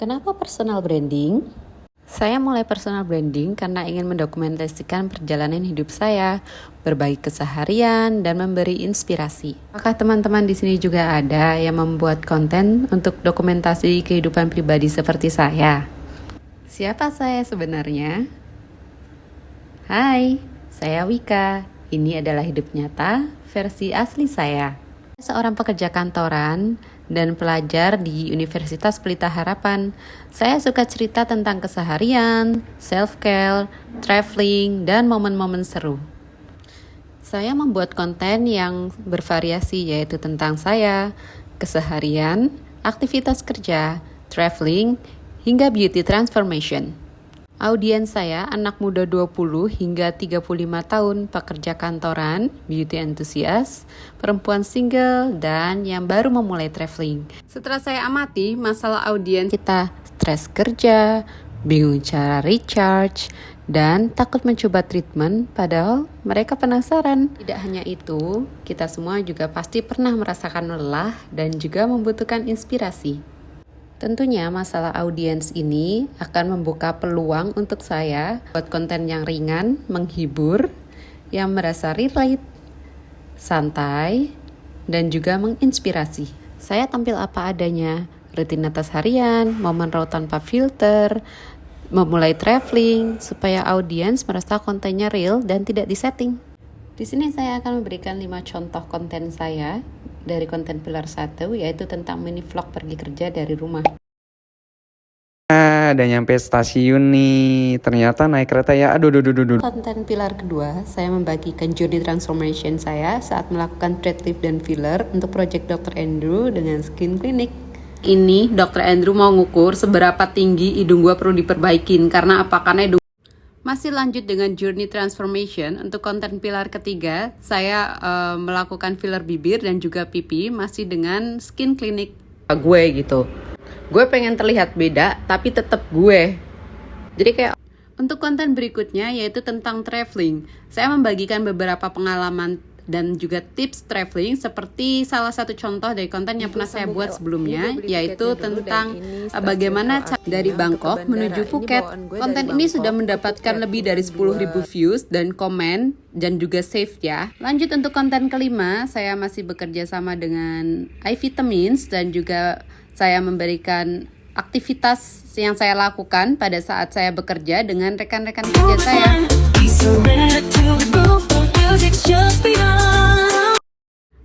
Kenapa personal branding? Saya mulai personal branding karena ingin mendokumentasikan perjalanan hidup saya, berbagi keseharian, dan memberi inspirasi. Apakah teman-teman di sini juga ada yang membuat konten untuk dokumentasi kehidupan pribadi seperti saya? Siapa saya sebenarnya? Hai, saya Wika. Ini adalah hidup nyata versi asli saya. Seorang pekerja kantoran dan pelajar di Universitas Pelita Harapan. Saya suka cerita tentang keseharian, self-care, traveling, dan momen-momen seru. Saya membuat konten yang bervariasi yaitu tentang saya, keseharian, aktivitas kerja, traveling, hingga beauty transformation. Audiens saya anak muda 20 hingga 35 tahun, pekerja kantoran, beauty enthusiast, perempuan single, dan yang baru memulai traveling. Setelah saya amati, masalah audiens kita stres kerja, bingung cara recharge, dan takut mencoba treatment, padahal mereka penasaran. Tidak hanya itu, kita semua juga pasti pernah merasakan lelah dan juga membutuhkan inspirasi. Tentunya masalah audiens ini akan membuka peluang untuk saya buat konten yang ringan, menghibur, yang merasa relate, santai, dan juga menginspirasi. Saya tampil apa adanya, rutinitas harian, momen raw tanpa filter, memulai traveling, supaya audiens merasa kontennya real dan tidak disetting. Di sini saya akan memberikan 5 contoh konten saya dari konten pilar 1, yaitu tentang mini vlog pergi kerja dari rumah. Udah nyampe stasiun nih, ternyata naik kereta ya, aduh. Konten pilar kedua, saya membagikan journey transformation saya saat melakukan thread lift dan filler untuk project Dr. Andrew dengan Skin Clinic. Ini Dr. Andrew mau ngukur seberapa tinggi hidung gua perlu diperbaikin, karena apa? Karena hidung. Masih lanjut dengan journey transformation, untuk konten pilar ketiga, saya melakukan filler bibir dan juga pipi masih dengan Skin Clinic. Gue gitu. Gue pengen terlihat beda, tapi tetap gue. Jadi kayak untuk konten berikutnya yaitu tentang traveling. Saya membagikan beberapa pengalaman dan juga tips traveling seperti salah satu contoh dari konten yang pernah saya buat sebelumnya, yaitu tentang bagaimana dari Bangkok menuju Phuket. Konten ini sudah mendapatkan lebih dari 10.000 views dan komen dan juga save ya. Lanjut untuk konten kelima, saya masih bekerja sama dengan iVitamins dan juga saya memberikan aktivitas yang saya lakukan pada saat saya bekerja dengan rekan-rekan kerja saya.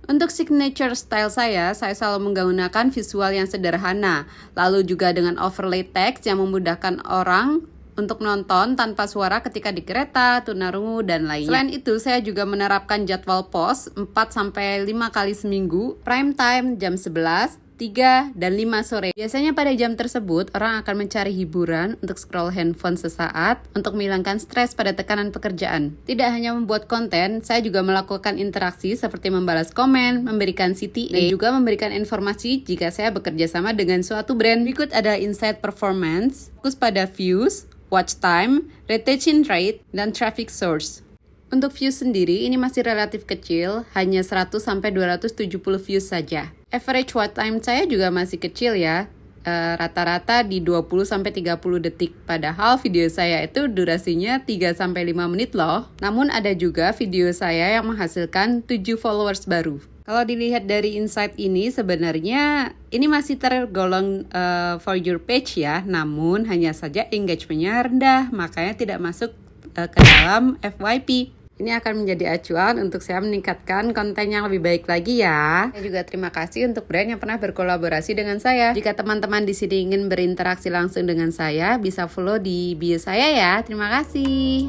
Untuk signature style saya selalu menggunakan visual yang sederhana, lalu juga dengan overlay text yang memudahkan orang untuk menonton tanpa suara ketika di kereta, tunarungu, dan lainnya. Selain itu, saya juga menerapkan jadwal post 4-5 kali seminggu, prime time jam 11, 3, dan 5 sore. Biasanya pada jam tersebut, orang akan mencari hiburan untuk scroll handphone sesaat untuk menghilangkan stres pada tekanan pekerjaan. Tidak hanya membuat konten, saya juga melakukan interaksi seperti membalas komen, memberikan CTA, dan juga memberikan informasi jika saya bekerja sama dengan suatu brand. Berikut ada insight performance, fokus pada views, watch time, retention rate, dan traffic source. Untuk views sendiri, ini masih relatif kecil, hanya 100-270 views saja. Average watch time saya juga masih kecil ya, rata-rata di 20-30 detik. Padahal video saya itu durasinya 3-5 menit loh. Namun ada juga video saya yang menghasilkan 7 followers baru. Kalau dilihat dari insight ini, sebenarnya ini masih tergolong for your page ya, namun hanya saja engagementnya rendah, makanya tidak masuk ke dalam FYP. Ini akan menjadi acuan untuk saya meningkatkan konten yang lebih baik lagi ya. Saya juga terima kasih untuk brand yang pernah berkolaborasi dengan saya. Jika teman-teman di sini ingin berinteraksi langsung dengan saya, bisa follow di bio saya ya. Terima kasih.